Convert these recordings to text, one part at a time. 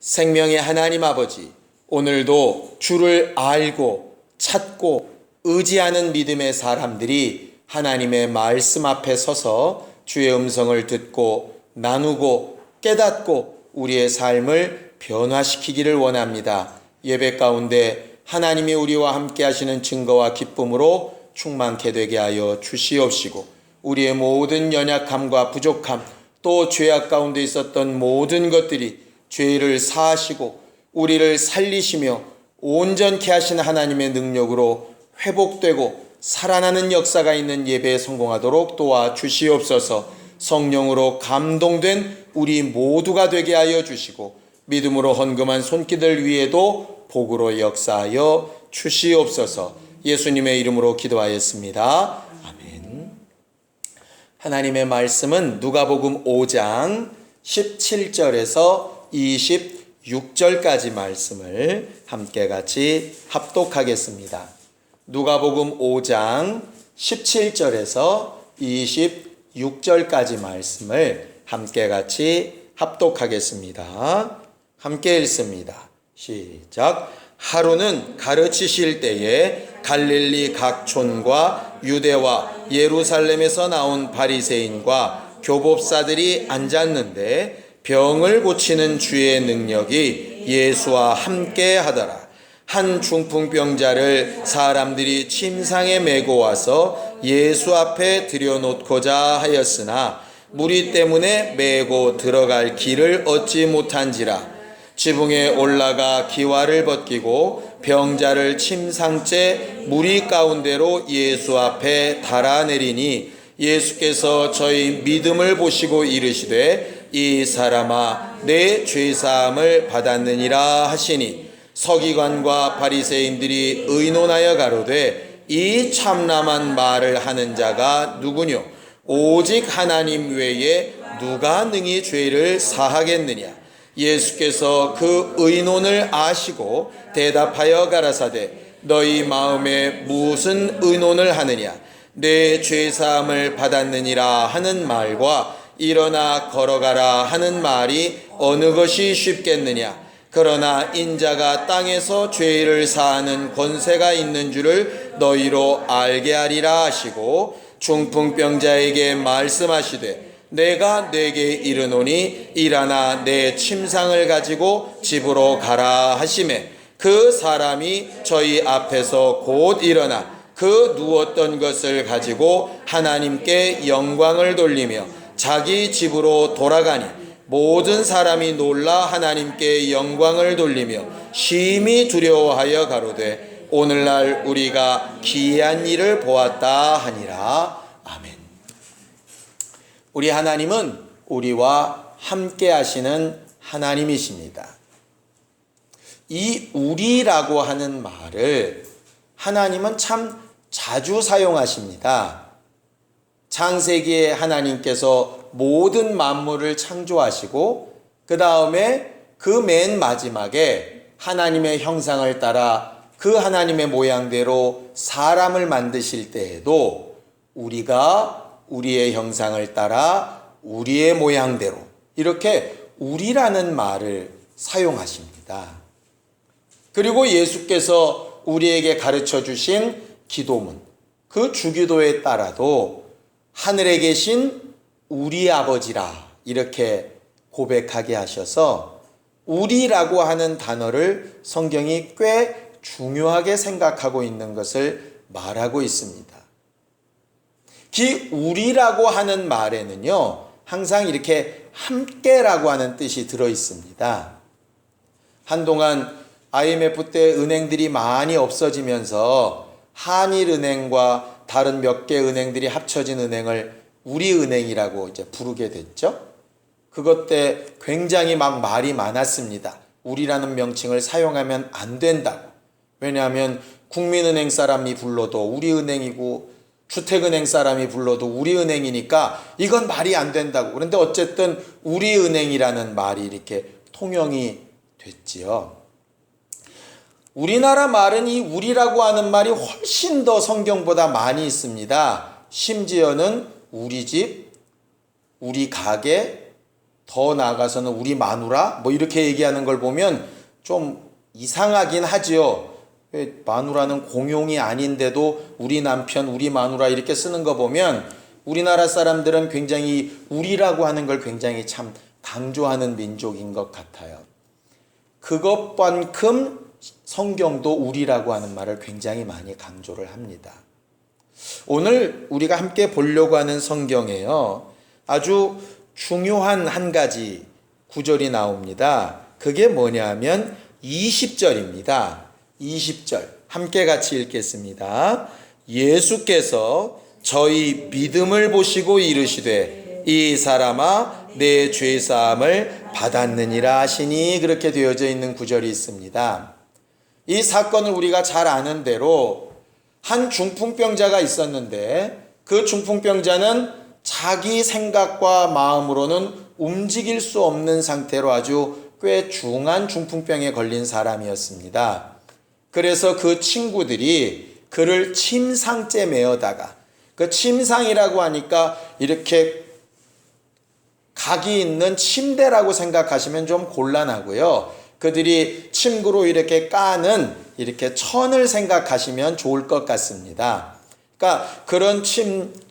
생명의 하나님 아버지, 오늘도 주를 알고 찾고 의지하는 믿음의 사람들이 하나님의 말씀 앞에 서서 주의 음성을 듣고 나누고 깨닫고 우리의 삶을 변화시키기를 원합니다. 예배 가운데 하나님이 우리와 함께 하시는 증거와 기쁨으로 충만케 되게 하여 주시옵시고, 우리의 모든 연약함과 부족함, 또 죄악 가운데 있었던 모든 것들이 죄를 사하시고 우리를 살리시며 온전케 하신 하나님의 능력으로 회복되고 살아나는 역사가 있는 예배에 성공하도록 도와주시옵소서. 성령으로 감동된 우리 모두가 되게 하여 주시고, 믿음으로 헌금한 손길들 위에도 복으로 역사하여 주시옵소서. 예수님의 이름으로 기도하였습니다. 아멘. 하나님의 말씀은 누가복음 5장 17절에서 26절까지 말씀을 함께 같이 합독하겠습니다. 누가복음 5장 17절에서 26절까지 말씀을 함께 같이 합독하겠습니다. 함께 읽습니다. 시작. 하루는 가르치실 때에 갈릴리 각 촌과 유대와 예루살렘에서 나온 바리새인과 교법사들이 앉았는데 병을 고치는 주의 능력이 예수와 함께 하더라. 한 중풍병자를 사람들이 침상에 메고 와서 예수 앞에 들여놓고자 하였으나 무리 때문에 메고 들어갈 길을 얻지 못한지라. 지붕에 올라가 기와를 벗기고 병자를 침상째 무리 가운데로 예수 앞에 달아내리니, 예수께서 저희 믿음을 보시고 이르시되 이 사람아 내 죄사함을 받았느니라 하시니, 서기관과 바리새인들이 의논하여 가로되 이 참람한 말을 하는 자가 누구뇨? 오직 하나님 외에 누가 능히 죄를 사하겠느냐? 예수께서 그 의논을 아시고 대답하여 가라사대 너희 마음에 무슨 의논을 하느냐? 내 죄사함을 받았느니라 하는 말과 일어나 걸어가라 하는 말이 어느 것이 쉽겠느냐? 그러나 인자가 땅에서 죄를 사하는 권세가 있는 줄을 너희로 알게 하리라 하시고, 중풍병자에게 말씀하시되 내가 내게 이르노니 일어나 내 침상을 가지고 집으로 가라 하시매, 그 사람이 저희 앞에서 곧 일어나 그 누웠던 것을 가지고 하나님께 영광을 돌리며 자기 집으로 돌아가니, 모든 사람이 놀라 하나님께 영광을 돌리며 심히 두려워하여 가로되 오늘날 우리가 기이한 일을 보았다 하니라. 아멘. 우리 하나님은 우리와 함께 하시는 하나님이십니다. 이 우리라고 하는 말을 하나님은 참 자주 사용하십니다. 창세기에 하나님께서 모든 만물을 창조하시고 그 다음에 그 맨 마지막에 하나님의 형상을 따라 그 하나님의 모양대로 사람을 만드실 때에도 우리가 우리의 형상을 따라 우리의 모양대로 이렇게 우리라는 말을 사용하십니다. 그리고 예수께서 우리에게 가르쳐 주신 기도문, 그 주기도에 따라도 하늘에 계신 우리 아버지라 이렇게 고백하게 하셔서 우리라고 하는 단어를 성경이 꽤 중요하게 생각하고 있는 것을 말하고 있습니다. 그 우리라고 하는 말에는요, 항상 이렇게 함께라고 하는 뜻이 들어 있습니다. 한동안 IMF 때 은행들이 많이 없어지면서 한일은행과 다른 몇 개 은행들이 합쳐진 은행을 우리은행이라고 이제 부르게 됐죠. 그것 때 굉장히 막 말이 많았습니다. 우리라는 명칭을 사용하면 안 된다고. 왜냐하면 국민은행 사람이 불러도 우리은행이고 주택은행 사람이 불러도 우리은행이니까 이건 말이 안 된다고. 그런데 어쨌든 우리은행이라는 말이 이렇게 통용이 됐지요. 우리나라 말은 이 우리라고 하는 말이 훨씬 더 성경보다 많이 있습니다. 심지어는 우리 집, 우리 가게, 더 나아가서는 우리 마누라 뭐 이렇게 얘기하는 걸 보면 좀 이상하긴 하지요. 왜 마누라는 공용이 아닌데도 우리 남편, 우리 마누라 이렇게 쓰는 거 보면 우리나라 사람들은 굉장히 우리라고 하는 걸 굉장히 참 강조하는 민족인 것 같아요. 그것만큼 성경도 우리라고 하는 말을 굉장히 많이 강조를 합니다. 오늘 우리가 함께 보려고 하는 성경에요, 아주 중요한 한 가지 구절이 나옵니다. 그게 뭐냐면 20절입니다. 20절 함께 같이 읽겠습니다. 예수께서 저희 믿음을 보시고 이르시되 이 사람아 내 죄사함을 받았느니라 하시니, 그렇게 되어져 있는 구절이 있습니다. 이 사건을 우리가 잘 아는 대로 한 중풍병자가 있었는데 그 중풍병자는 자기 생각과 마음으로는 움직일 수 없는 상태로 아주 꽤 중한 중풍병에 걸린 사람이었습니다. 그래서 그 친구들이 그를 침상째 메어다가, 그 침상이라고 하니까 이렇게 각이 있는 침대라고 생각하시면 좀 곤란하고요. 그들이 침구로 이렇게 까는 이렇게 천을 생각하시면 좋을 것 같습니다. 그러니까 그런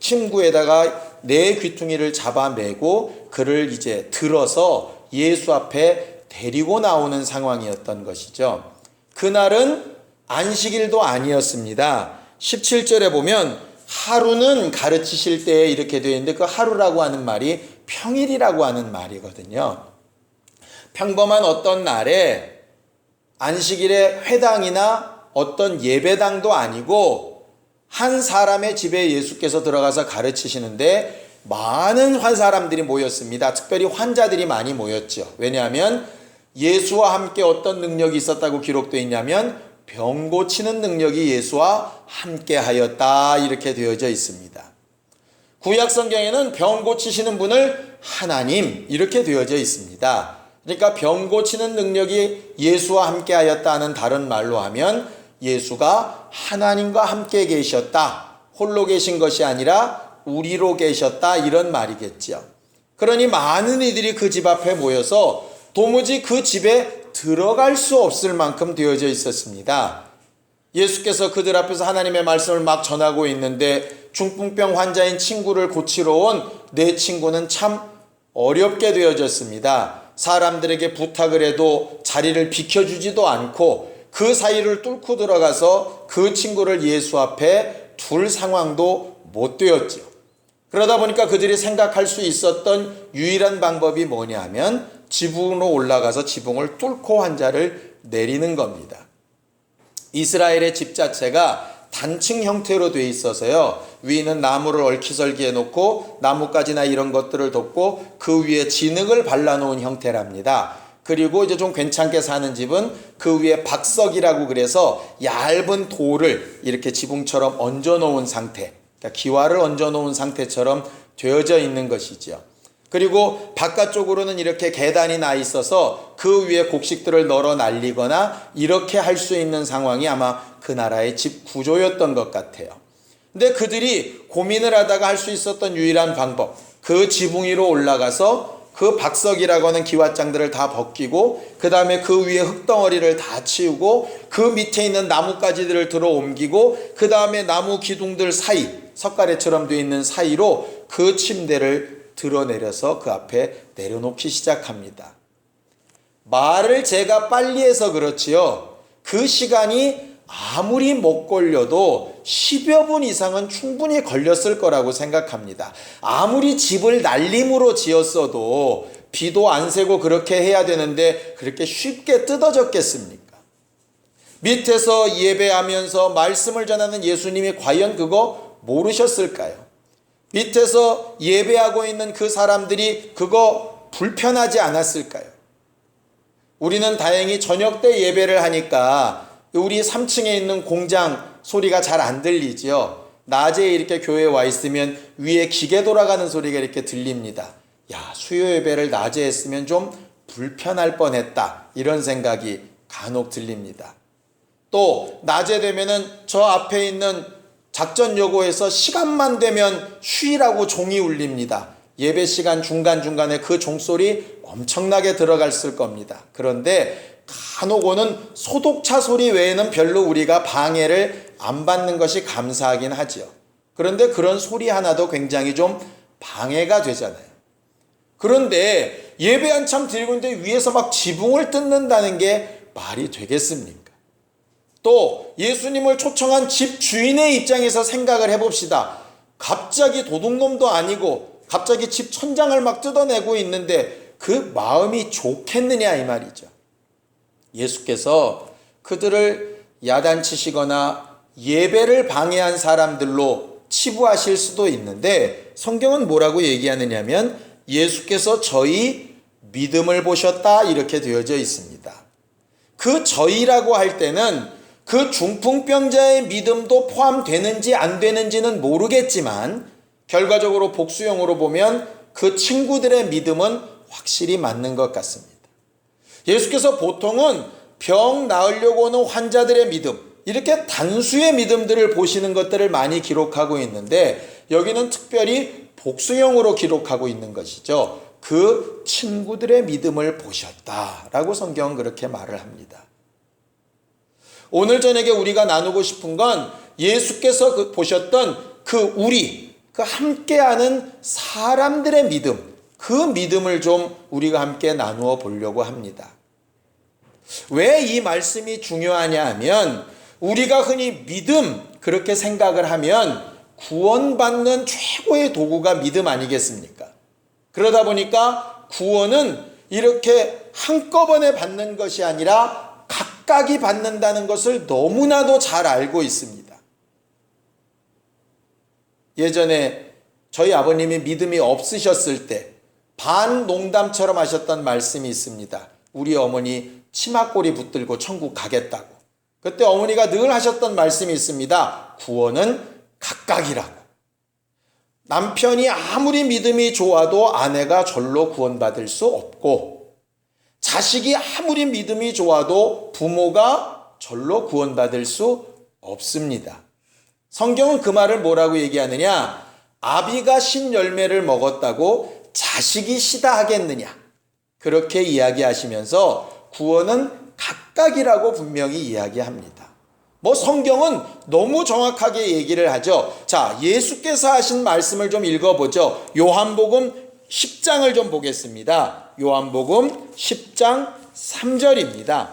침구에다가 네 귀퉁이를 잡아매고 그를 이제 들어서 예수 앞에 데리고 나오는 상황이었던 것이죠. 그날은 안식일도 아니었습니다. 17절에 보면 하루는 가르치실 때에 이렇게 되어 있는데 그 하루라고 하는 말이 평일이라고 하는 말이거든요. 평범한 어떤 날에 안식일에 회당이나 어떤 예배당도 아니고 한 사람의 집에 예수께서 들어가서 가르치시는데 많은 사람들이 모였습니다. 특별히 환자들이 많이 모였죠. 왜냐하면 예수와 함께 어떤 능력이 있었다고 기록되어 있냐면 병 고치는 능력이 예수와 함께 하였다, 이렇게 되어져 있습니다. 구약 성경에는 병 고치시는 분을 하나님 이렇게 되어져 있습니다. 그러니까 병 고치는 능력이 예수와 함께 하였다는 다른 말로 하면 예수가 하나님과 함께 계셨다, 홀로 계신 것이 아니라 우리로 계셨다, 이런 말이겠죠. 그러니 많은 이들이 그 집 앞에 모여서 도무지 그 집에 들어갈 수 없을 만큼 되어져 있었습니다. 예수께서 그들 앞에서 하나님의 말씀을 막 전하고 있는데 중풍병 환자인 친구를 고치러 온 내 친구는 참 어렵게 되어졌습니다. 사람들에게 부탁을 해도 자리를 비켜주지도 않고 그 사이를 뚫고 들어가서 그 친구를 예수 앞에 둘 상황도 못 되었죠. 그러다 보니까 그들이 생각할 수 있었던 유일한 방법이 뭐냐면 지붕으로 올라가서 지붕을 뚫고 환자를 내리는 겁니다. 이스라엘의 집 자체가 단층 형태로 되어 있어서요, 위는 나무를 얽히설기해 놓고 나뭇가지나 이런 것들을 덮고 그 위에 진흙을 발라놓은 형태랍니다. 그리고 이제 좀 괜찮게 사는 집은 그 위에 박석이라고 그래서 얇은 돌을 이렇게 지붕처럼 얹어 놓은 상태, 그러니까 기와를 얹어 놓은 상태처럼 되어져 있는 것이죠. 그리고 바깥쪽으로는 이렇게 계단이 나 있어서 그 위에 곡식들을 널어 날리거나 이렇게 할 수 있는 상황이 아마 그 나라의 집 구조였던 것 같아요. 근데 그들이 고민을 하다가 할 수 있었던 유일한 방법, 그 지붕 위로 올라가서 그 박석이라고 하는 기왓장들을 다 벗기고 그 다음에 그 위에 흙덩어리를 다 치우고 그 밑에 있는 나뭇가지들을 들어 옮기고 그 다음에 나무 기둥들 사이, 석가래처럼 되어 있는 사이로 그 침대를 들어내려서 그 앞에 내려놓기 시작합니다. 말을 제가 빨리 해서 그렇지요, 그 시간이 아무리 못 걸려도 10여 분 이상은 충분히 걸렸을 거라고 생각합니다. 아무리 집을 날림으로 지었어도 비도 안 새고 그렇게 해야 되는데 그렇게 쉽게 뜯어졌겠습니까? 밑에서 예배하면서 말씀을 전하는 예수님이 과연 그거 모르셨을까요? 밑에서 예배하고 있는 그 사람들이 그거 불편하지 않았을까요? 우리는 다행히 저녁 때 예배를 하니까 우리 3층에 있는 공장 소리가 잘 안 들리지요. 낮에 이렇게 교회에 와 있으면 위에 기계 돌아가는 소리가 이렇게 들립니다. 야, 수요 예배를 낮에 했으면 좀 불편할 뻔했다, 이런 생각이 간혹 들립니다. 또 낮에 되면은 저 앞에 있는 작전 요구에서 시간만 되면 쉬라고 종이 울립니다. 예배 시간 중간중간에 그 종소리 엄청나게 들어갔을 겁니다. 그런데 간혹 오는 소독차 소리 외에는 별로 우리가 방해를 안 받는 것이 감사하긴 하지요. 그런데 그런 소리 하나도 굉장히 좀 방해가 되잖아요. 그런데 예배 한참 드리고 있는데 위에서 막 지붕을 뜯는다는 게 말이 되겠습니까? 또 예수님을 초청한 집 주인의 입장에서 생각을 해봅시다. 갑자기 도둑놈도 아니고 갑자기 집 천장을 막 뜯어내고 있는데 그 마음이 좋겠느냐 이 말이죠. 예수께서 그들을 야단치시거나 예배를 방해한 사람들로 치부하실 수도 있는데 성경은 뭐라고 얘기하느냐면 예수께서 저희 믿음을 보셨다 이렇게 되어져 있습니다. 그 저희라고 할 때는 그 중풍병자의 믿음도 포함되는지 안 되는지는 모르겠지만 결과적으로 복수형으로 보면 그 친구들의 믿음은 확실히 맞는 것 같습니다. 예수께서 보통은 병 나으려고 오는 환자들의 믿음, 이렇게 단수의 믿음들을 보시는 것들을 많이 기록하고 있는데 여기는 특별히 복수형으로 기록하고 있는 것이죠. 그 친구들의 믿음을 보셨다라고 성경은 그렇게 말을 합니다. 오늘 저녁에 우리가 나누고 싶은 건 예수께서 보셨던 그 함께하는 사람들의 믿음, 그 믿음을 좀 우리가 함께 나누어 보려고 합니다. 왜 이 말씀이 중요하냐 하면 우리가 흔히 믿음 그렇게 생각을 하면 구원받는 최고의 도구가 믿음 아니겠습니까? 그러다 보니까 구원은 이렇게 한꺼번에 받는 것이 아니라 각각이 받는다는 것을 너무나도 잘 알고 있습니다. 예전에 저희 아버님이 믿음이 없으셨을 때 반농담처럼 하셨던 말씀이 있습니다. 우리 어머니 치마꼬리 붙들고 천국 가겠다고. 그때 어머니가 늘 하셨던 말씀이 있습니다. 구원은 각각이라고. 남편이 아무리 믿음이 좋아도 아내가 절로 구원받을 수 없고, 자식이 아무리 믿음이 좋아도 부모가 절로 구원받을 수 없습니다. 성경은 그 말을 뭐라고 얘기하느냐? 아비가 신열매를 먹었다고 자식이 시다 하겠느냐? 그렇게 이야기하시면서 구원은 각각이라고 분명히 이야기합니다. 성경은 너무 정확하게 얘기를 하죠. 자, 예수께서 하신 말씀을 좀 읽어보죠. 요한복음 10장을 좀 보겠습니다. 요한복음 10장 3절입니다.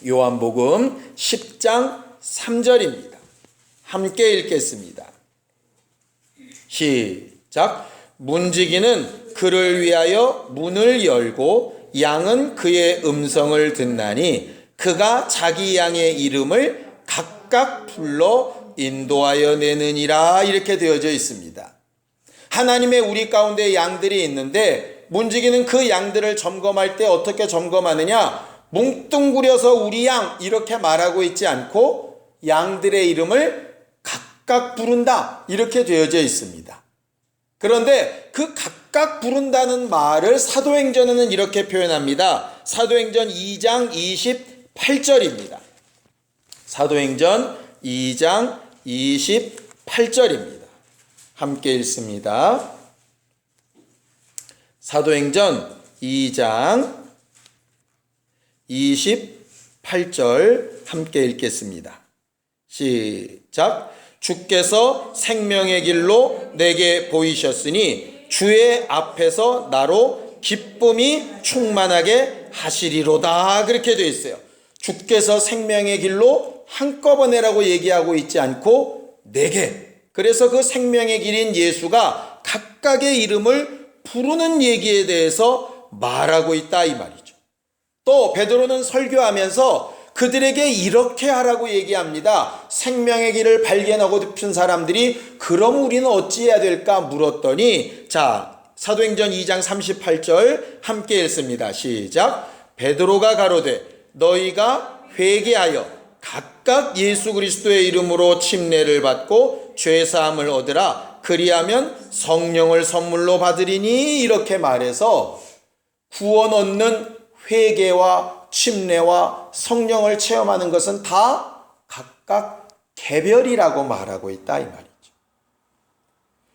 요한복음 10장 3절입니다. 함께 읽겠습니다. 시작. 문지기는 그를 위하여 문을 열고 양은 그의 음성을 듣나니 그가 자기 양의 이름을 각각 불러 인도하여 내느니라 이렇게 되어져 있습니다. 하나님의 우리 가운데 양들이 있는데 문지기는 그 양들을 점검할 때 어떻게 점검하느냐? 뭉뚱그려서 우리 양 이렇게 말하고 있지 않고 양들의 이름을 각각 부른다 이렇게 되어져 있습니다. 그런데 그 각각 부른다는 말을 사도행전에는 이렇게 표현합니다. 사도행전 2장 28절입니다. 사도행전 2장 28절입니다. 함께 읽습니다. 사도행전 2장 28절 함께 읽겠습니다. 시작. 주께서 생명의 길로 내게 보이셨으니 주의 앞에서 나로 기쁨이 충만하게 하시리로다 그렇게 되어 있어요. 주께서 생명의 길로 한꺼번에라고 얘기하고 있지 않고 내게, 그래서 그 생명의 길인 예수가 각각의 이름을 부르는 얘기에 대해서 말하고 있다 이 말이죠. 또 베드로는 설교하면서 그들에게 이렇게 하라고 얘기합니다. 생명의 길을 발견하고 싶은 사람들이 그럼 우리는 어찌해야 될까 물었더니, 자, 사도행전 2장 38절 함께 읽습니다. 시작. 베드로가 가로되 너희가 회개하여 각각 예수 그리스도의 이름으로 침례를 받고 죄사함을 얻으라. 그리하면 성령을 선물로 받으리니 이렇게 말해서 구원 얻는 회개와 침례와 성령을 체험하는 것은 다 각각 개별이라고 말하고 있다 이 말이죠.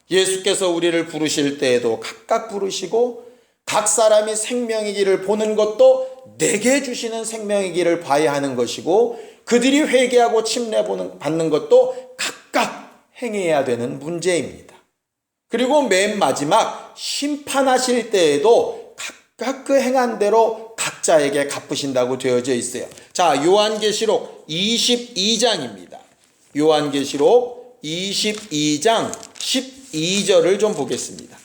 예수께서 우리를 부르실 때에도 각각 부르시고 각 사람이 생명의 길을 보는 것도 내게 주시는 생명의 길을 봐야 하는 것이고 그들이 회개하고 침례 받는 것도 각각 행해야 되는 문제입니다. 그리고 맨 마지막 심판하실 때에도 각각 그 행한 대로 각자에게 갚으신다고 되어져 있어요. 자, 요한계시록 22장입니다. 요한계시록 22장 12절을 좀 보겠습니다.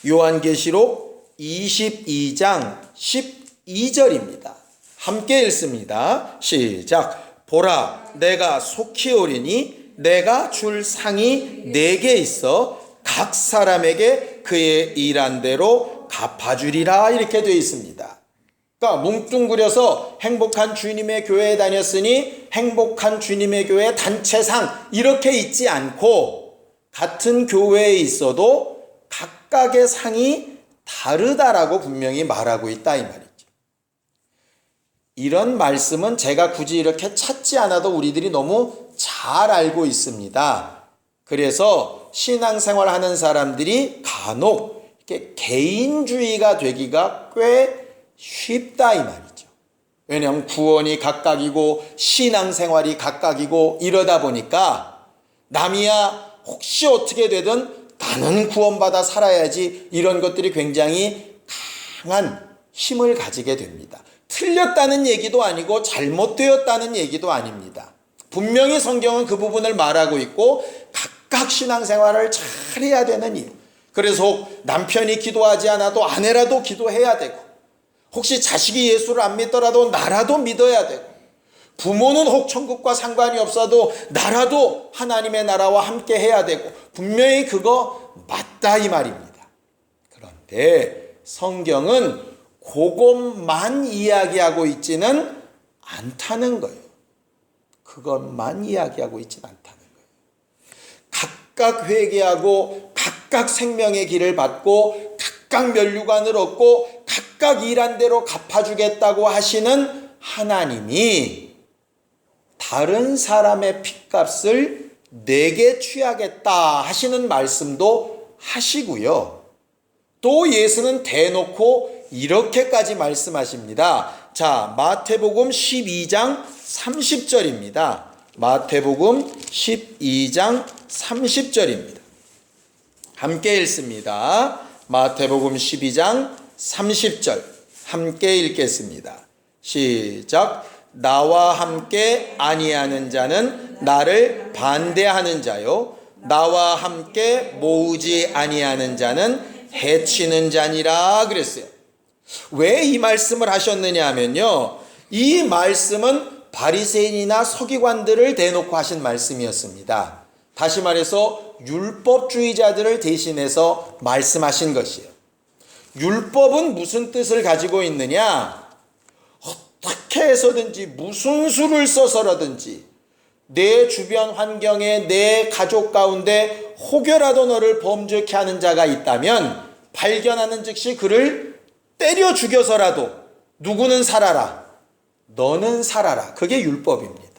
요한계시록 22장 12절입니다. 함께 읽습니다. 시작. 보라, 내가 속히 오리니 내가 줄 상이 내게 있어 각 사람에게 그의 일한 대로 갚아주리라. 이렇게 되어 있습니다. 그러니까 뭉뚱그려서 행복한 주님의 교회에 다녔으니 행복한 주님의 교회 단체상 이렇게 있지 않고 같은 교회에 있어도 각각의 상이 다르다라고 분명히 말하고 있다 이 말이죠. 이런 말씀은 제가 굳이 이렇게 찾지 않아도 우리들이 너무 잘 알고 있습니다. 그래서 신앙생활 하는 사람들이 간혹 이렇게 개인주의가 되기가 꽤 쉽다 이 말이죠. 왜냐하면 구원이 각각이고 신앙생활이 각각이고 이러다 보니까 남이야 혹시 어떻게 되든 나는 구원받아 살아야지 이런 것들이 굉장히 강한 힘을 가지게 됩니다. 틀렸다는 얘기도 아니고 잘못되었다는 얘기도 아닙니다. 분명히 성경은 그 부분을 말하고 있고 각각 신앙생활을 잘해야 되는 이유. 그래서 남편이 기도하지 않아도 아내라도 기도해야 되고 혹시 자식이 예수를 안 믿더라도 나라도 믿어야 되고 부모는 혹 천국과 상관이 없어도 나라도 하나님의 나라와 함께 해야 되고 분명히 그거 맞다 이 말입니다. 그런데 성경은 그것만 이야기하고 있지는 않다는 거예요. 그것만 이야기하고 있지는 않다는 거예요. 각각 회개하고 각각 생명의 길을 받고 각각 면류관을 얻고 각각 일한 대로 갚아주겠다고 하시는 하나님이 다른 사람의 핏값을 내게 취하겠다 하시는 말씀도 하시고요. 또 예수는 대놓고 이렇게까지 말씀하십니다. 자, 마태복음 12장 30절입니다. 마태복음 12장 30절입니다. 함께 읽습니다. 마태복음 12장 30절 함께 읽겠습니다. 시작. 나와 함께 아니하는 자는 나를 반대하는 자요 나와 함께 모으지 아니하는 자는 해치는 자니라 그랬어요. 왜 이 말씀을 하셨느냐 하면요, 이 말씀은 바리새인이나 서기관들을 대놓고 하신 말씀이었습니다. 다시 말해서 율법주의자들을 대신해서 말씀하신 것이에요. 율법은 무슨 뜻을 가지고 있느냐? 어떻게 해서든지 무슨 수를 써서라든지 내 주변 환경에 내 가족 가운데 혹여라도 너를 범죄케 하는 자가 있다면 발견하는 즉시 그를 때려 죽여서라도 누구는 살아라, 너는 살아라. 그게 율법입니다.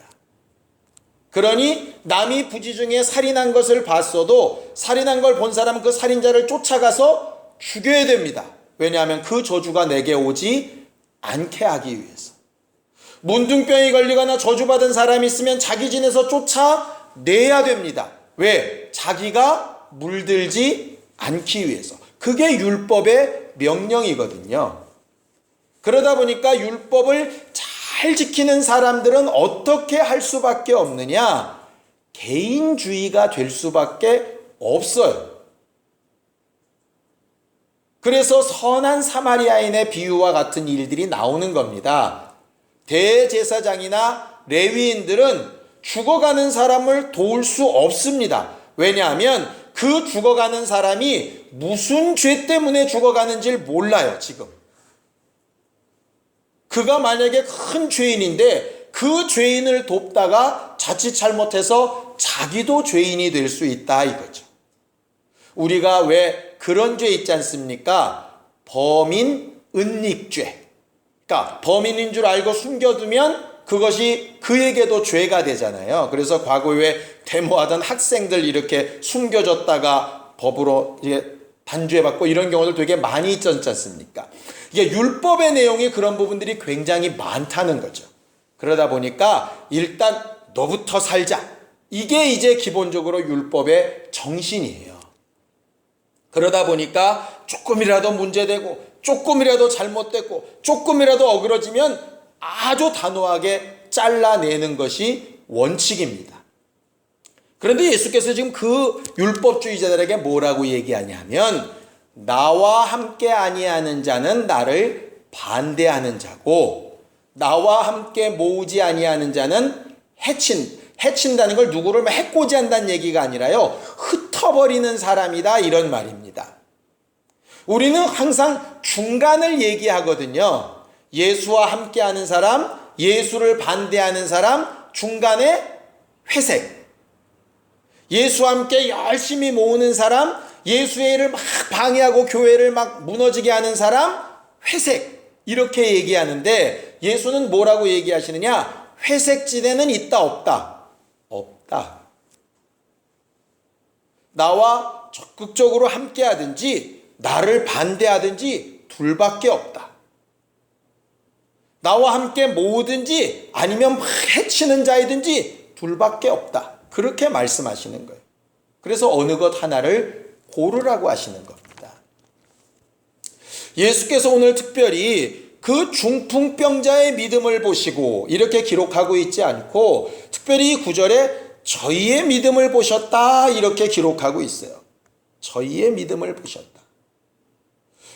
그러니 남이 부지 중에 살인한 것을 봤어도 살인한 걸 본 사람은 그 살인자를 쫓아가서 죽여야 됩니다. 왜냐하면 그 저주가 내게 오지 않게 하기 위해서. 문둥병이 걸리거나 저주받은 사람이 있으면 자기 진에서 쫓아내야 됩니다. 왜? 자기가 물들지 않기 위해서. 그게 율법의 명령이거든요. 그러다 보니까 율법을 잘 지키는 사람들은 어떻게 할 수밖에 없느냐? 개인주의가 될 수밖에 없어요. 그래서 선한 사마리아인의 비유와 같은 일들이 나오는 겁니다. 대제사장이나 레위인들은 죽어가는 사람을 도울 수 없습니다. 왜냐하면 그 죽어가는 사람이 무슨 죄 때문에 죽어가는지를 몰라요, 지금. 그가 만약에 큰 죄인인데 그 죄인을 돕다가 자칫 잘못해서 자기도 죄인이 될 수 있다 이거죠. 우리가 왜 그런 죄 있지 않습니까? 범인 은닉죄. 그러니까 범인인 줄 알고 숨겨두면 그것이 그에게도 죄가 되잖아요. 그래서 과거에 데모하던 학생들 이렇게 숨겨졌다가 법으로 이게 단죄받고 이런 경우들 되게 많이 있지 않습니까? 이게 율법의 내용이 그런 부분들이 굉장히 많다는 거죠. 그러다 보니까 일단 너부터 살자. 이게 이제 기본적으로 율법의 정신이에요. 그러다 보니까 조금이라도 문제되고 조금이라도 잘못됐고 조금이라도 어그러지면 아주 단호하게 잘라내는 것이 원칙입니다. 그런데 예수께서 지금 그 율법주의자들에게 뭐라고 얘기하냐면 나와 함께 아니하는 자는 나를 반대하는 자고 나와 함께 모으지 아니하는 자는 해친다는 걸 누구를 해코지한다는 얘기가 아니라요, 흩어버리는 사람이다, 이런 말입니다. 우리는 항상 중간을 얘기하거든요. 예수와 함께하는 사람, 예수를 반대하는 사람, 중간에 회색. 예수와 함께 열심히 모으는 사람, 예수의 일을 막 방해하고 교회를 막 무너지게 하는 사람, 회색. 이렇게 얘기하는데 예수는 뭐라고 얘기하시느냐? 회색지대는 있다 없다? 없다. 나와 적극적으로 함께하든지 나를 반대하든지 둘밖에 없다. 나와 함께 모으든지 아니면 막 해치는 자이든지 둘밖에 없다. 그렇게 말씀하시는 거예요. 그래서 어느 것 하나를 고르라고 하시는 겁니다. 예수께서 오늘 특별히 그 중풍병자의 믿음을 보시고 이렇게 기록하고 있지 않고 특별히 9절에 저희의 믿음을 보셨다 이렇게 기록하고 있어요. 저희의 믿음을 보셨다.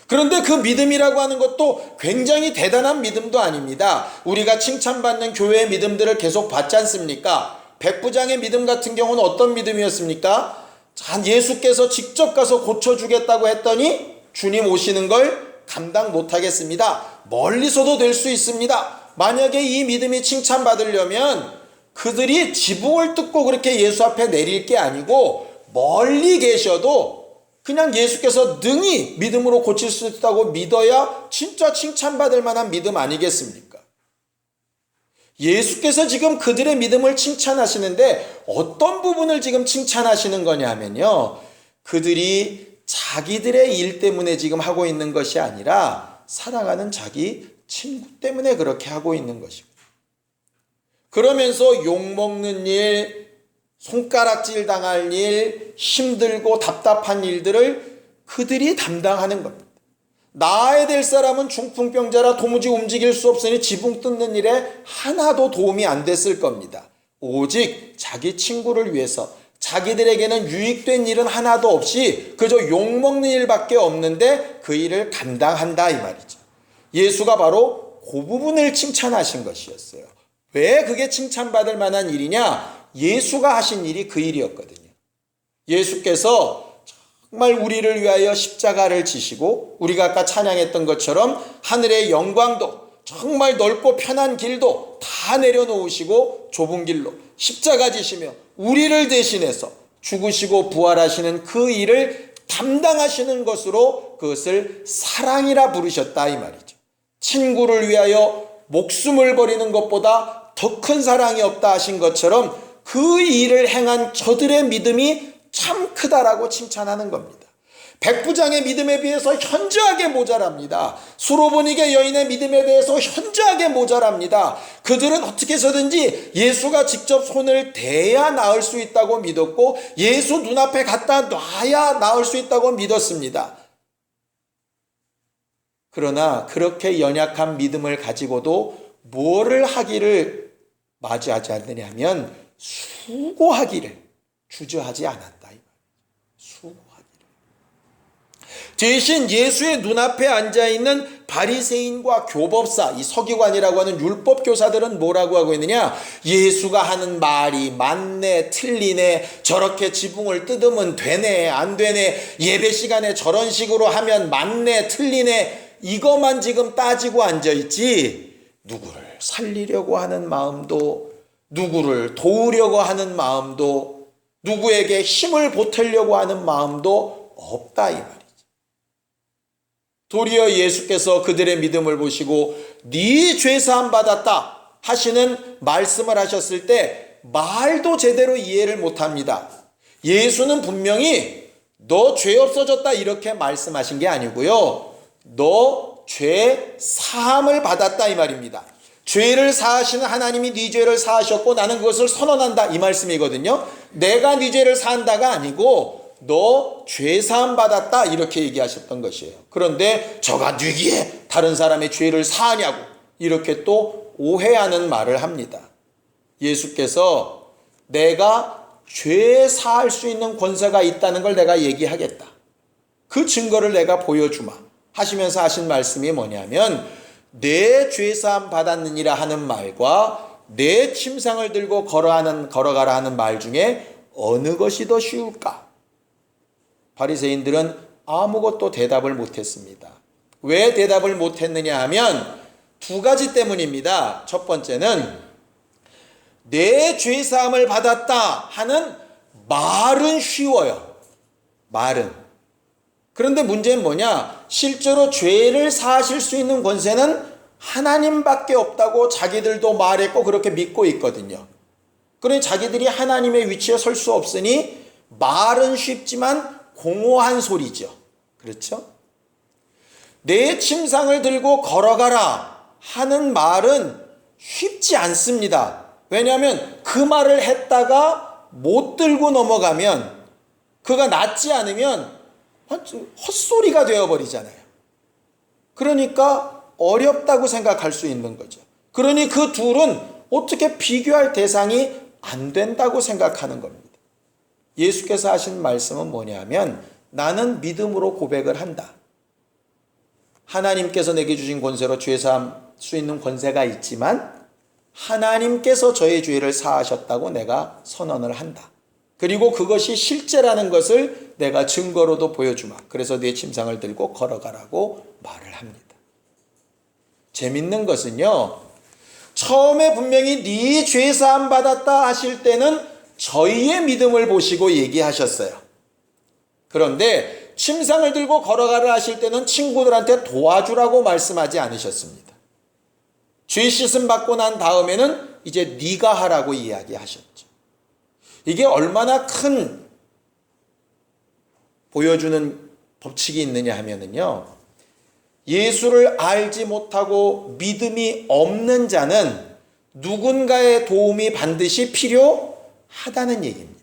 그런데 그 믿음이라고 하는 것도 굉장히 대단한 믿음도 아닙니다. 우리가 칭찬받는 교회의 믿음들을 계속 봤지 않습니까? 백부장의 믿음 같은 경우는 어떤 믿음이었습니까? 예수께서 직접 가서 고쳐주겠다고 했더니 주님 오시는 걸 감당 못하겠습니다. 멀리서도 될 수 있습니다. 만약에 이 믿음이 칭찬받으려면 그들이 지붕을 뜯고 그렇게 예수 앞에 내릴 게 아니고 멀리 계셔도 그냥 예수께서 능히 믿음으로 고칠 수 있다고 믿어야 진짜 칭찬받을 만한 믿음 아니겠습니까? 예수께서 지금 그들의 믿음을 칭찬하시는데 어떤 부분을 지금 칭찬하시는 거냐면요, 그들이 자기들의 일 때문에 지금 하고 있는 것이 아니라 사랑하는 자기 친구 때문에 그렇게 하고 있는 것입니다. 그러면서 욕먹는 일, 손가락질 당할 일, 힘들고 답답한 일들을 그들이 담당하는 겁니다. 나아야 될 사람은 중풍병자라 도무지 움직일 수 없으니 지붕 뜯는 일에 하나도 도움이 안 됐을 겁니다. 오직 자기 친구를 위해서 자기들에게는 유익된 일은 하나도 없이 그저 욕먹는 일밖에 없는데 그 일을 감당한다 이 말이죠. 예수가 바로 그 부분을 칭찬하신 것이었어요. 왜 그게 칭찬받을 만한 일이냐? 예수가 하신 일이 그 일이었거든요. 예수께서 정말 우리를 위하여 십자가를 지시고 우리가 아까 찬양했던 것처럼 하늘의 영광도 정말 넓고 편한 길도 다 내려놓으시고 좁은 길로 십자가 지시며 우리를 대신해서 죽으시고 부활하시는 그 일을 담당하시는 것으로 그것을 사랑이라 부르셨다 이 말이죠. 친구를 위하여 목숨을 버리는 것보다 더 큰 사랑이 없다 하신 것처럼 그 일을 행한 저들의 믿음이 참 크다라고 칭찬하는 겁니다. 백부장의 믿음에 비해서 현저하게 모자랍니다. 수로보니게 여인의 믿음에 대해서 현저하게 모자랍니다. 그들은 어떻게 해서든지 예수가 직접 손을 대야 나을 수 있다고 믿었고 예수 눈앞에 갖다 놔야 나을 수 있다고 믿었습니다. 그러나 그렇게 연약한 믿음을 가지고도 뭐를 하기를 마주하지 않느냐 하면 수고하기를 주저하지 않았다. 수고하기를. 대신 예수의 눈앞에 앉아있는 바리새인과 교법사, 이 서기관이라고 하는 율법 교사들은 뭐라고 하고 있느냐? 예수가 하는 말이 맞네, 틀리네, 저렇게 지붕을 뜯으면 되네, 안 되네, 예배 시간에 저런 식으로 하면 맞네, 틀리네, 이것만 지금 따지고 앉아있지 누구를 살리려고 하는 마음도, 누구를 도우려고 하는 마음도, 누구에게 힘을 보태려고 하는 마음도 없다 이 말이죠. 도리어 예수께서 그들의 믿음을 보시고 네 죄 사함 받았다 하시는 말씀을 하셨을 때 말도 제대로 이해를 못합니다. 예수는 분명히 너 죄 없어졌다 이렇게 말씀하신 게 아니고요. 너 죄 사함을 받았다 이 말입니다. 죄를 사하시는 하나님이 네 죄를 사하셨고 나는 그것을 선언한다 이 말씀이거든요. 내가 네 죄를 사한다가 아니고 너 죄 사함 받았다 이렇게 얘기하셨던 것이에요. 그런데 저가 뉘기에 다른 사람의 죄를 사하냐고 이렇게 또 오해하는 말을 합니다. 예수께서 내가 죄 사할 수 있는 권세가 있다는 걸 내가 얘기하겠다. 그 증거를 내가 보여주마 하시면서 하신 말씀이 뭐냐면 내 죄사함 받았느니라 하는 말과 내 침상을 들고 걸어가라 하는 말 중에 어느 것이 더 쉬울까? 바리새인들은 아무것도 대답을 못했습니다. 왜 대답을 못했느냐 하면 두 가지 때문입니다. 첫 번째는 내 죄사함을 받았다 하는 말은 쉬워요. 말은. 그런데 문제는 뭐냐? 실제로 죄를 사하실 수 있는 권세는 하나님밖에 없다고 자기들도 말했고 그렇게 믿고 있거든요. 그러니 자기들이 하나님의 위치에 설 수 없으니 말은 쉽지만 공허한 소리죠. 그렇죠? 내 침상을 들고 걸어가라 하는 말은 쉽지 않습니다. 왜냐하면 그 말을 했다가 못 들고 넘어가면 그가 낫지 않으면 헛소리가 되어버리잖아요. 그러니까 어렵다고 생각할 수 있는 거죠. 그러니 그 둘은 어떻게 비교할 대상이 안 된다고 생각하는 겁니다. 예수께서 하신 말씀은 뭐냐면 나는 믿음으로 고백을 한다. 하나님께서 내게 주신 권세로 죄 사할 수 있는 권세가 있지만 하나님께서 저의 죄를 사하셨다고 내가 선언을 한다. 그리고 그것이 실제라는 것을 내가 증거로도 보여주마. 그래서 내 침상을 들고 걸어가라고 말을 합니다. 재밌는 것은요. 처음에 분명히 네 죄사함 받았다 하실 때는 저희의 믿음을 보시고 얘기하셨어요. 그런데 침상을 들고 걸어가라 하실 때는 친구들한테 도와주라고 말씀하지 않으셨습니다. 죄 씻음 받고 난 다음에는 이제 네가 하라고 이야기하셨죠. 이게 얼마나 큰 보여주는 법칙이 있느냐 하면은요. 예수를 알지 못하고 믿음이 없는 자는 누군가의 도움이 반드시 필요하다는 얘기입니다.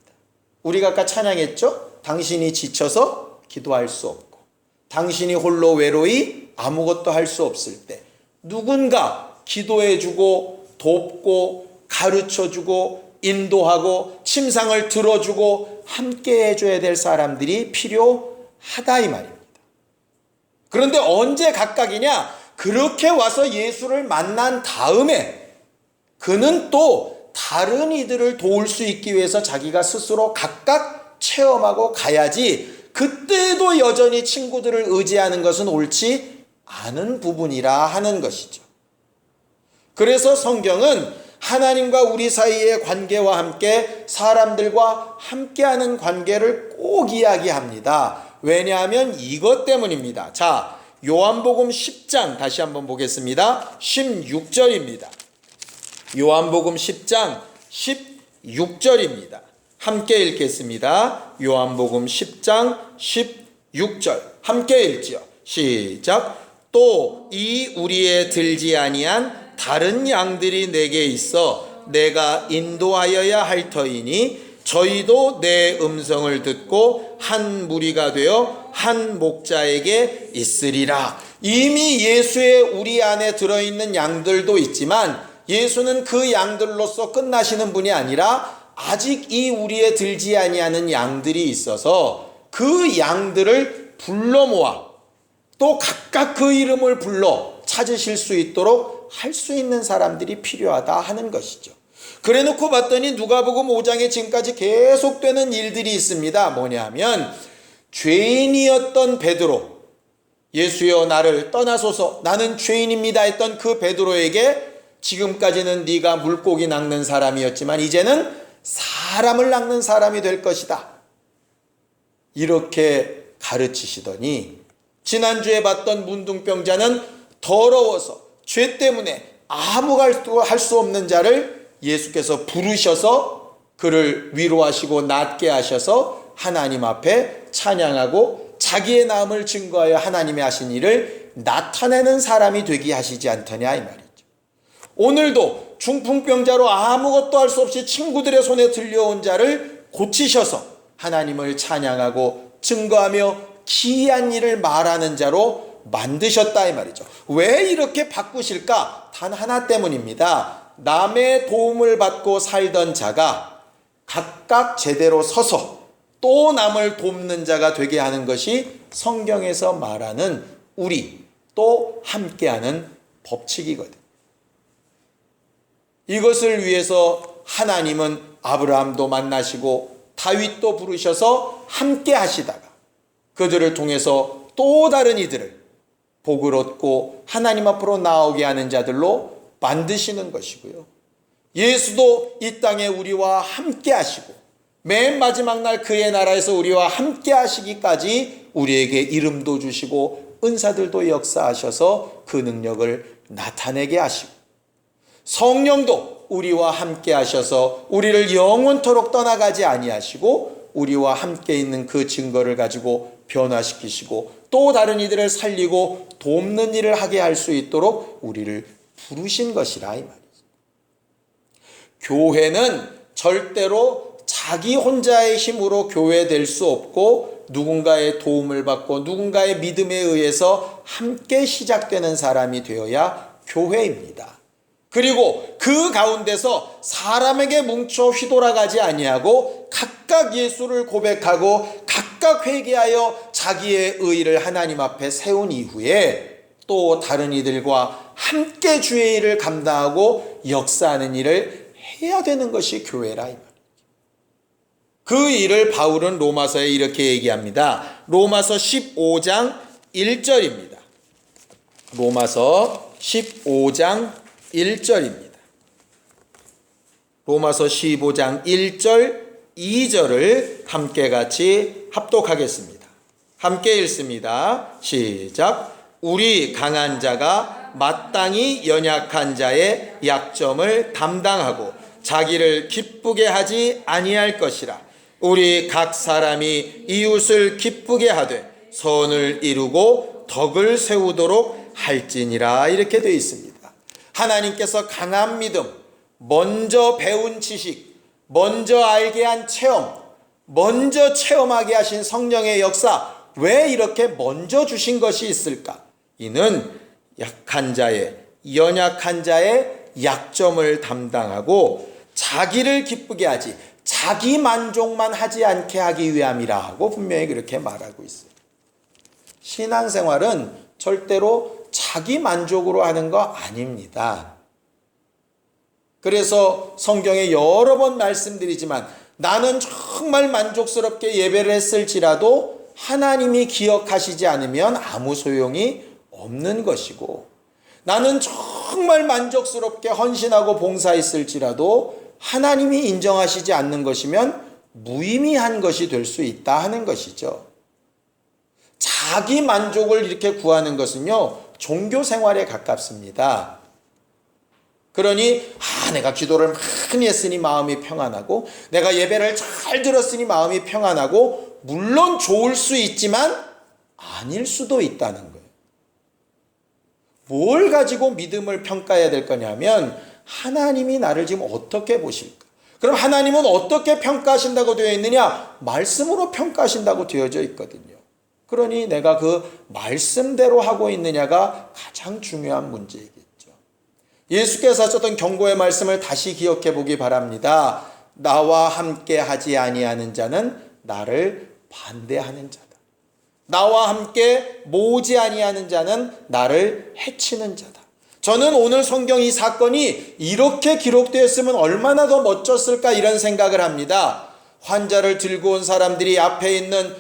우리가 아까 찬양했죠? 당신이 지쳐서 기도할 수 없고 당신이 홀로 외로이 아무것도 할 수 없을 때 누군가 기도해주고 돕고 가르쳐주고 인도하고 침상을 들어주고 함께 해줘야 될 사람들이 필요하다 이 말입니다. 그런데 언제 각각이냐? 그렇게 와서 예수를 만난 다음에 그는 또 다른 이들을 도울 수 있기 위해서 자기가 스스로 각각 체험하고 가야지 그때도 여전히 친구들을 의지하는 것은 옳지 않은 부분이라 하는 것이죠. 그래서 성경은 하나님과 우리 사이의 관계와 함께 사람들과 함께하는 관계를 꼭 이야기합니다. 왜냐하면 이것 때문입니다. 자, 요한복음 10장 다시 한번 보겠습니다. 16절입니다. 요한복음 10장 16절입니다. 함께 읽겠습니다. 요한복음 10장 16절 함께 읽지요. 시작. 또 이 우리에 들지 아니한 다른 양들이 내게 있어 내가 인도하여야 할 터이니 저희도 내 음성을 듣고 한 무리가 되어 한 목자에게 있으리라. 이미 예수의 우리 안에 들어있는 양들도 있지만 예수는 그 양들로서 끝나시는 분이 아니라 아직 이 우리에 들지 아니하는 양들이 있어서 그 양들을 불러 모아 또 각각 그 이름을 불러 찾으실 수 있도록 할 수 있는 사람들이 필요하다 하는 것이죠. 그래 놓고 봤더니 누가복음 5장에 지금까지 계속되는 일들이 있습니다. 뭐냐면 죄인이었던 베드로, 예수여 나를 떠나소서 나는 죄인입니다 했던 그 베드로에게 지금까지는 네가 물고기 낚는 사람이었지만 이제는 사람을 낚는 사람이 될 것이다. 이렇게 가르치시더니 지난주에 봤던 문둥병자는 더러워서 죄 때문에 아무것도 할 수 없는 자를 예수께서 부르셔서 그를 위로하시고 낫게 하셔서 하나님 앞에 찬양하고 자기의 나음을 증거하여 하나님이 하신 일을 나타내는 사람이 되게 하시지 않더냐 이 말이죠. 오늘도 중풍병자로 아무것도 할 수 없이 친구들의 손에 들려온 자를 고치셔서 하나님을 찬양하고 증거하며 기이한 일을 말하는 자로 만드셨다 이 말이죠. 왜 이렇게 바꾸실까? 단 하나 때문입니다. 남의 도움을 받고 살던 자가 각각 제대로 서서 또 남을 돕는 자가 되게 하는 것이 성경에서 말하는 우리 또 함께하는 법칙이거든. 이것을 위해서 하나님은 아브라함도 만나시고 다윗도 부르셔서 함께 하시다가 그들을 통해서 또 다른 이들을 복을 얻고 하나님 앞으로 나오게 하는 자들로 만드시는 것이고요. 예수도 이 땅에 우리와 함께 하시고 맨 마지막 날 그의 나라에서 우리와 함께 하시기까지 우리에게 이름도 주시고 은사들도 역사하셔서 그 능력을 나타내게 하시고 성령도 우리와 함께 하셔서 우리를 영원토록 떠나가지 아니하시고 우리와 함께 있는 그 증거를 가지고 변화시키시고 또 다른 이들을 살리고 돕는 일을 하게 할 수 있도록 우리를 부르신 것이라 이 말이죠. 교회는 절대로 자기 혼자의 힘으로 교회될 수 없고 누군가의 도움을 받고 누군가의 믿음에 의해서 함께 시작되는 사람이 되어야 교회입니다. 그리고 그 가운데서 사람에게 뭉쳐 휘돌아가지 아니하고 각각 예수를 고백하고 각각 회개하여 자기의 의의를 하나님 앞에 세운 이후에 또 다른 이들과 함께 주의 일을 감당하고 역사하는 일을 해야 되는 것이 교회라 이 말이에요. 그 일을 바울은 로마서에 이렇게 얘기합니다. 로마서 15장 1절입니다. 로마서 15장 1절입니다. 로마서 15장 1절, 2절을 함께 같이 합독하겠습니다. 함께 읽습니다. 시작. 우리 강한 자가 마땅히 연약한 자의 약점을 담당하고 자기를 기쁘게 하지 아니할 것이라. 우리 각 사람이 이웃을 기쁘게 하되 선을 이루고 덕을 세우도록 할지니라. 이렇게 되어 있습니다. 하나님께서 강한 믿음, 먼저 배운 지식, 먼저 알게 한 체험, 먼저 체험하게 하신 성령의 역사, 왜 이렇게 먼저 주신 것이 있을까? 이는 약한 자의, 연약한 자의 약점을 담당하고 자기를 기쁘게 하지 자기 만족만 하지 않게 하기 위함이라 하고 분명히 그렇게 말하고 있어요. 신앙생활은 절대로 자기 만족으로 하는 거 아닙니다. 그래서 성경에 여러 번 말씀드리지만 나는 정말 만족스럽게 예배를 했을지라도 하나님이 기억하시지 않으면 아무 소용이 없는 것이고 나는 정말 만족스럽게 헌신하고 봉사했을지라도 하나님이 인정하시지 않는 것이면 무의미한 것이 될 수 있다 하는 것이죠. 자기 만족을 이렇게 구하는 것은요, 종교 생활에 가깝습니다. 그러니 내가 기도를 많이 했으니 마음이 평안하고 내가 예배를 잘 들었으니 마음이 평안하고 물론 좋을 수 있지만 아닐 수도 있다는 거예요. 뭘 가지고 믿음을 평가해야 될 거냐면 하나님이 나를 지금 어떻게 보실까? 그럼 하나님은 어떻게 평가하신다고 되어 있느냐? 말씀으로 평가하신다고 되어져 있거든요. 그러니 내가 그 말씀대로 하고 있느냐가 가장 중요한 문제이겠죠. 예수께서 하셨던 경고의 말씀을 다시 기억해 보기 바랍니다. 나와 함께 하지 아니하는 자는 나를 반대하는 자다. 나와 함께 모으지 아니하는 자는 나를 해치는 자다. 저는 오늘 성경 이 사건이 이렇게 기록되었으면 얼마나 더 멋졌을까 이런 생각을 합니다. 환자를 들고 온 사람들이 앞에 있는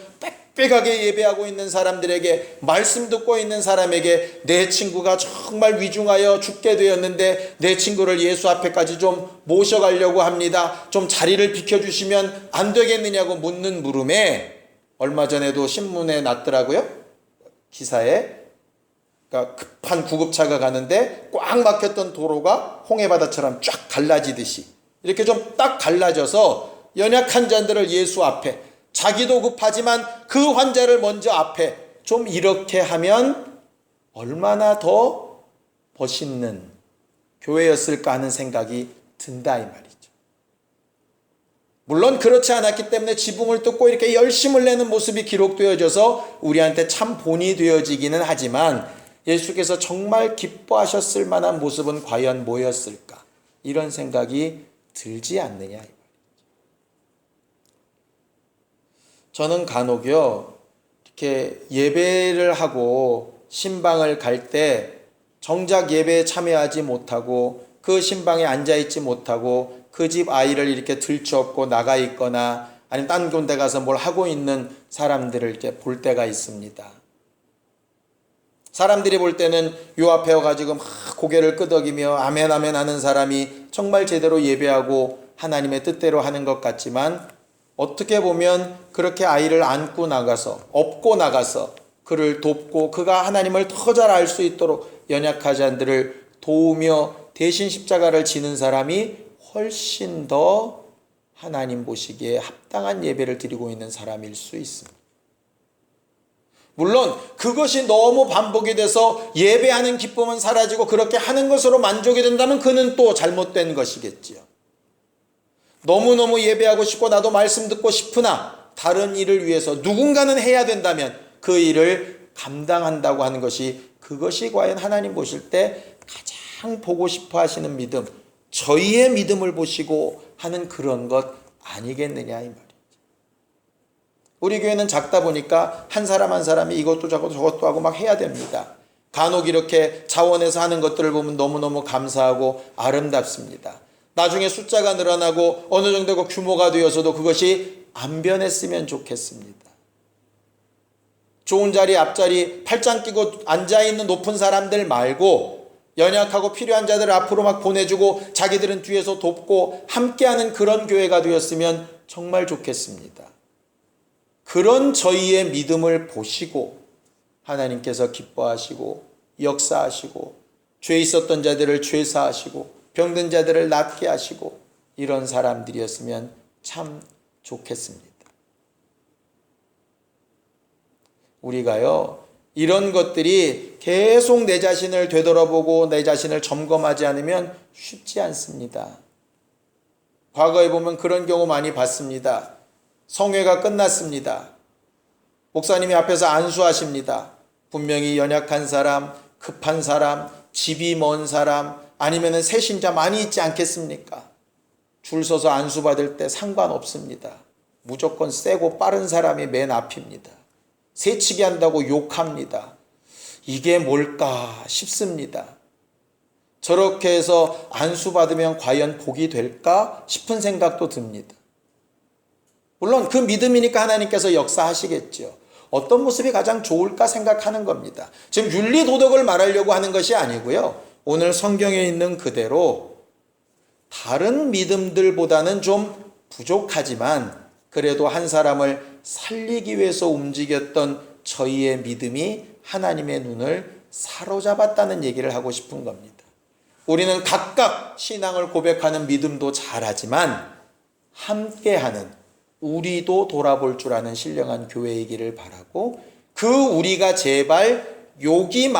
빽빽하게 예배하고 있는 사람들에게, 말씀 듣고 있는 사람에게 내 친구가 정말 위중하여 죽게 되었는데 내 친구를 예수 앞에까지 좀 모셔가려고 합니다. 좀 자리를 비켜주시면 안 되겠느냐고 묻는 물음에 얼마 전에도 신문에 났더라고요. 기사에. 그러니까 급한 구급차가 가는데 꽉 막혔던 도로가 홍해바다처럼 쫙 갈라지듯이 이렇게 좀 딱 갈라져서 연약한 자들을 예수 앞에, 자기도 급하지만 그 환자를 먼저 앞에 좀 이렇게 하면 얼마나 더 멋있는 교회였을까 하는 생각이 든다 이 말이죠. 물론 그렇지 않았기 때문에 지붕을 뚫고 이렇게 열심을 내는 모습이 기록되어져서 우리한테 참 본이 되어지기는 하지만 예수께서 정말 기뻐하셨을 만한 모습은 과연 뭐였을까? 이런 생각이 들지 않느냐 이 말이죠. 저는 간혹요 이렇게 예배를 하고 신방을 갈 때 정작 예배에 참여하지 못하고 그 신방에 앉아있지 못하고 그 집 아이를 이렇게 들쳐업고 나가 있거나 아니면 딴 군데 가서 뭘 하고 있는 사람들을 이렇게 볼 때가 있습니다. 사람들이 볼 때는 요 앞에 와가지고 막 고개를 끄덕이며 아멘 아멘 하는 사람이 정말 제대로 예배하고 하나님의 뜻대로 하는 것 같지만 어떻게 보면 그렇게 아이를 안고 나가서 업고 나가서 그를 돕고 그가 하나님을 더 잘 알 수 있도록 연약한 자들을 도우며 대신 십자가를 지는 사람이 훨씬 더 하나님 보시기에 합당한 예배를 드리고 있는 사람일 수 있습니다. 물론 그것이 너무 반복이 돼서 예배하는 기쁨은 사라지고 그렇게 하는 것으로 만족이 된다면 그는 또 잘못된 것이겠지요. 너무너무 예배하고 싶고 나도 말씀 듣고 싶으나 다른 일을 위해서 누군가는 해야 된다면 그 일을 감당한다고 하는 것이 그것이 과연 하나님 보실 때 가장 보고 싶어 하시는 믿음, 저희의 믿음을 보시고 하는 그런 것 아니겠느냐 이 말이죠. 우리 교회는 작다 보니까 한 사람 한 사람이 이것도 저것도 하고 막 해야 됩니다. 간혹 이렇게 자원해서 하는 것들을 보면 너무너무 감사하고 아름답습니다. 나중에 숫자가 늘어나고 어느 정도 그 규모가 되어서도 그것이 안 변했으면 좋겠습니다. 좋은 자리 앞자리 팔짱 끼고 앉아있는 높은 사람들 말고 연약하고 필요한 자들을 앞으로 막 보내주고 자기들은 뒤에서 돕고 함께하는 그런 교회가 되었으면 정말 좋겠습니다. 그런 저희의 믿음을 보시고 하나님께서 기뻐하시고 역사하시고 죄 있었던 자들을 죄사하시고 병든 자들을 낫게 하시고 이런 사람들이었으면 참 좋겠습니다. 우리가요 이런 것들이 계속 내 자신을 되돌아보고 내 자신을 점검하지 않으면 쉽지 않습니다. 과거에 보면 그런 경우 많이 봤습니다. 성회가 끝났습니다. 목사님이 앞에서 안수하십니다. 분명히 연약한 사람, 급한 사람, 집이 먼 사람 아니면 새신자 많이 있지 않겠습니까? 줄 서서 안수 받을 때 상관없습니다. 무조건 세고 빠른 사람이 맨 앞입니다. 새치기 한다고 욕합니다. 이게 뭘까 싶습니다. 저렇게 해서 안수 받으면 과연 복이 될까 싶은 생각도 듭니다. 물론 그 믿음이니까 하나님께서 역사하시겠죠. 어떤 모습이 가장 좋을까 생각하는 겁니다. 지금 윤리 도덕을 말하려고 하는 것이 아니고요. 오늘 성경에 있는 그대로 다른 믿음들보다는 좀 부족하지만 그래도 한 사람을 살리기 위해서 움직였던 저희의 믿음이 하나님의 눈을 사로잡았다는 얘기를 하고 싶은 겁니다. 우리는 각각 신앙을 고백하는 믿음도 잘하지만 함께하는 우리도 돌아볼 줄 아는 신령한 교회이기를 바라고 그 우리가 제발 여기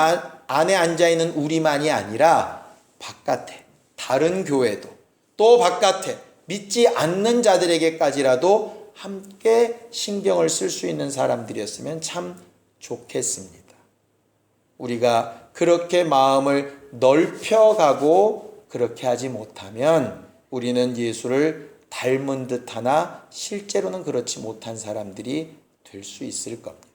안에 앉아있는 우리만이 아니라 바깥에 다른 교회도 또 바깥에 믿지 않는 자들에게까지라도 함께 신경을 쓸 수 있는 사람들이었으면 참 좋겠습니다. 우리가 그렇게 마음을 넓혀가고 그렇게 하지 못하면 우리는 예수를 닮은 듯하나 실제로는 그렇지 못한 사람들이 될 수 있을 겁니다.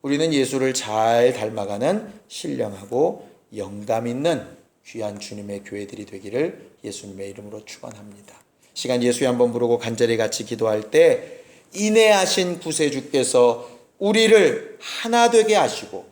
우리는 예수를 잘 닮아가는 신령하고 영감 있는 귀한 주님의 교회들이 되기를 예수님의 이름으로 축원합니다. 시간 예수에 한번 부르고 간절히 같이 기도할 때 인내하신 구세주께서 우리를 하나 되게 하시고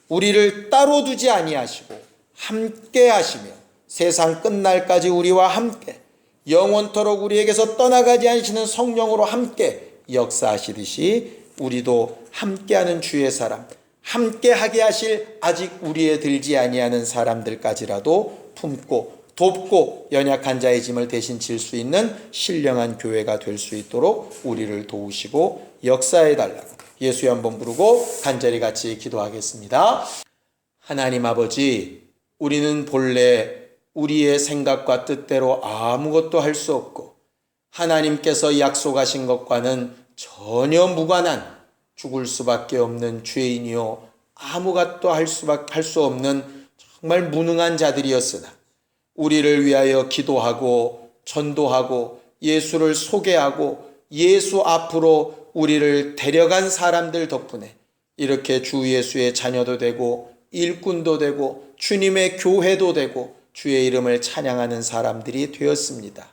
우리를 따로 두지 아니하시고 함께 하시며 세상 끝날까지 우리와 함께 영원토록 우리에게서 떠나가지 않으시는 성령으로 함께 역사하시듯이 우리도 함께하는 주의 사람, 함께 하게 하실 아직 우리에 들지 아니하는 사람들까지라도 품고 돕고 연약한 자의 짐을 대신 질 수 있는 신령한 교회가 될 수 있도록 우리를 도우시고 역사해 달라고 예수의 한번 부르고 간절히 같이 기도하겠습니다. 하나님 아버지, 우리는 본래 우리의 생각과 뜻대로 아무것도 할 수 없고 하나님께서 약속하신 것과는 전혀 무관한 죽을 수밖에 없는 죄인이요 아무것도 할 수 없는 정말 무능한 자들이었으나 우리를 위하여 기도하고 전도하고 예수를 소개하고 예수 앞으로 우리를 데려간 사람들 덕분에 이렇게 주 예수의 자녀도 되고 일꾼도 되고 주님의 교회도 되고 주의 이름을 찬양하는 사람들이 되었습니다.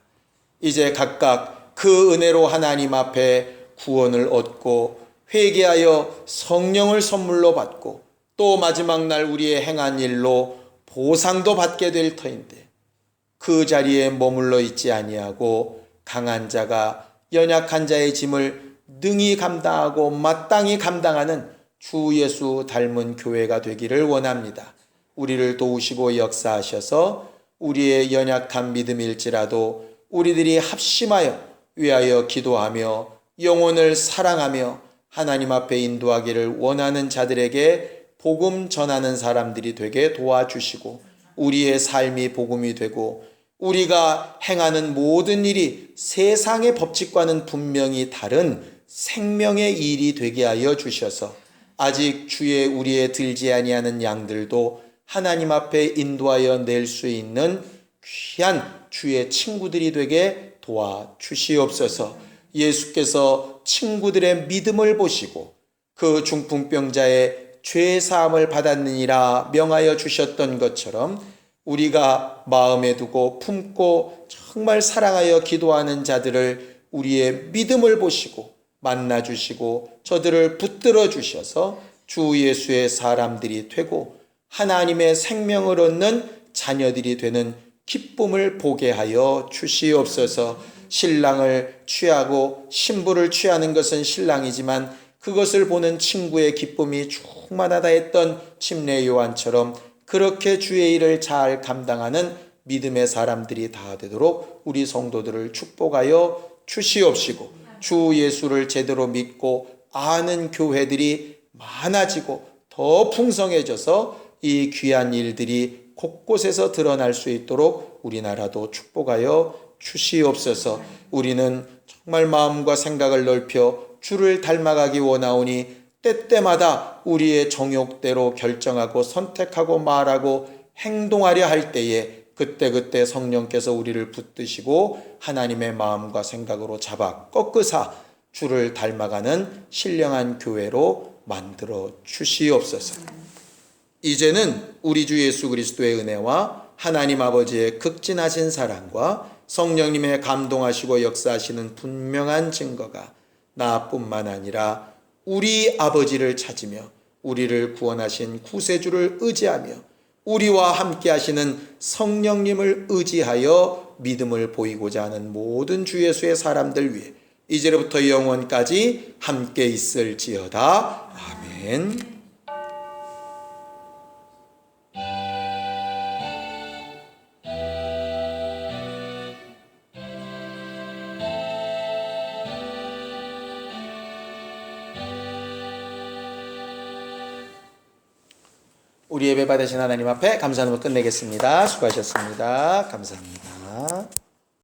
이제 각각 그 은혜로 하나님 앞에 구원을 얻고 회개하여 성령을 선물로 받고 또 마지막 날 우리의 행한 일로 보상도 받게 될 터인데 그 자리에 머물러 있지 아니하고 강한 자가 연약한 자의 짐을 능히 감당하고 마땅히 감당하는 주 예수 닮은 교회가 되기를 원합니다. 우리를 도우시고 역사하셔서 우리의 연약한 믿음일지라도 우리들이 합심하여 위하여 기도하며 영혼을 사랑하며 하나님 앞에 인도하기를 원하는 자들에게 복음 전하는 사람들이 되게 도와주시고 우리의 삶이 복음이 되고 우리가 행하는 모든 일이 세상의 법칙과는 분명히 다른 생명의 일이 되게 하여 주셔서 아직 주의 우리에 들지 아니하는 양들도 하나님 앞에 인도하여 낼 수 있는 귀한 주의 친구들이 되게 도와주시옵소서. 예수께서 친구들의 믿음을 보시고 그 중풍병자의 죄 사함을 받았느니라 명하여 주셨던 것처럼 우리가 마음에 두고 품고 정말 사랑하여 기도하는 자들을 우리의 믿음을 보시고 만나 주시고 저들을 붙들어 주셔서 주 예수의 사람들이 되고 하나님의 생명을 얻는 자녀들이 되는 기쁨을 보게 하여 주시옵소서. 신랑을 취하고 신부를 취하는 것은 신랑이지만 그것을 보는 친구의 기쁨이 충만하다 했던 침례 요한처럼 그렇게 주의 일을 잘 감당하는 믿음의 사람들이 다 되도록 우리 성도들을 축복하여 주시옵시고 주 예수를 제대로 믿고 아는 교회들이 많아지고 더 풍성해져서 이 귀한 일들이 곳곳에서 드러날 수 있도록 우리나라도 축복하여 주시옵소서. 우리는 정말 마음과 생각을 넓혀 주를 닮아가기 원하오니 때때마다 우리의 정욕대로 결정하고 선택하고 말하고 행동하려 할 때에 그때그때 성령께서 우리를 붙드시고 하나님의 마음과 생각으로 잡아 꺾으사 주를 닮아가는 신령한 교회로 만들어 주시옵소서. 이제는 우리 주 예수 그리스도의 은혜와 하나님 아버지의 극진하신 사랑과 성령님의 감동하시고 역사하시는 분명한 증거가 나뿐만 아니라 우리 아버지를 찾으며 우리를 구원하신 구세주를 의지하며 우리와 함께 하시는 성령님을 의지하여 믿음을 보이고자 하는 모든 주 예수의 사람들 위해 이제로부터 영원까지 함께 있을지어다. 아멘. 우리 예배 받으신 하나님 앞에 감사함으로 끝내겠습니다. 수고하셨습니다. 감사합니다.